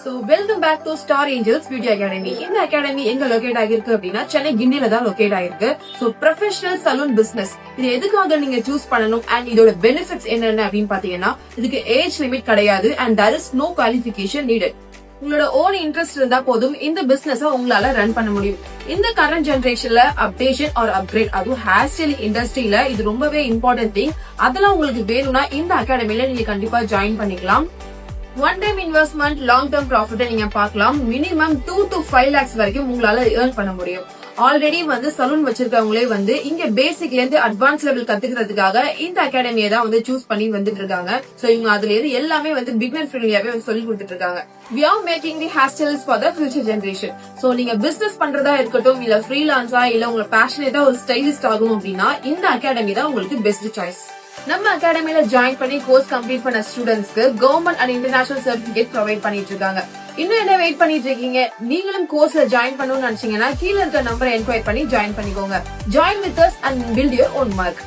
So welcome back to Star Angels Beauty Academy. இந்த academy எங்க locate ஆகிருக்கு அப்படின்னா சென்னை கிண்டில தான் லொகேட் ஆகிருக்கு. So professional salon business இது எதுக்காக நீங்க சூஸ் பண்ணணும் and இதோட பெனிஃபிட்ஸ் என்னென்ன அப்படின்னு பாத்தீங்கன்னா இதுக்கு ஏஜ் லிமிட் கிடையாது and there is no qualification needed. உங்களோட ஓன் இன்ட்ரெஸ்ட் இருந்தா போதும் இந்த பிசினஸ் உங்களால ரன் பண்ண முடியும். இந்த கரண்ட் ஜெனரேஷன்ல அப்டேஷன் ஆர் அப்கிரேட் அதுவும் ஹேர் ஸ்டைல் இண்டஸ்ட்ரியில இது ரொம்பவே இம்பார்ட்டன்ட் திங். அதெல்லாம் உங்களுக்கு வேணும்னா இந்த அகாடமில நீங்க கண்டிப்பா ஜாயின் பண்ணிக்கலாம். One time investment long term profit நீங்க பார்க்கலாம். மினிமம் 2 to 5 lakhs வரைக்கும் உங்களால ஏர்ன் பண்ண முடியும். ஆல்ரெடி சலூன் வச்சிருக்கவங்களே இங்க பேசிக்ல இருந்து அட்வான்ஸ் லெவல் கத்துக்கிறதுக்காக இந்த அகாடமியை தான் சூஸ் பண்ணி வந்துட்டு இருக்காங்க. சோ இவங்க அதுல இருந்து எல்லாமே பிகினர் ஃப்ரெண்ட்லியாவே சொல்லி கொடுத்துட்டு இருக்காங்க. We are making the hairstyles for the future generation. So நீங்க பிசினஸ் பண்றதா இருக்கட்டும் இல்ல ஃப்ரீலான்ஸா இல்ல உங்க பேஷனேட்டா ஒரு ஸ்டைலிஸ்ட் ஆகும் அப்படின்னா இந்த அகாடமி தான் உங்களுக்கு பெஸ்ட் சாய்ஸ். நம்ம அகாடமில ஜாயின் பண்ணி கோர்ஸ் கம்ப்ளீட் பண்ண ஸ்டூடெண்ட்ஸ்க்கு government and international certificate provide பண்ணிட்டு இருக்காங்க. இன்னும் என்ன வெயிட் பண்ணிட்டு இருக்கீங்க? நீங்களும் கோர்ஸ்ல ஜாயின் பண்ணணும்னு நினைச்சீங்கன்னா கீழ இருக்க நம்பரை என்கொயர் பண்ணி ஜாயின் பண்ணிக்கோங்க. Join with us and build your own mark.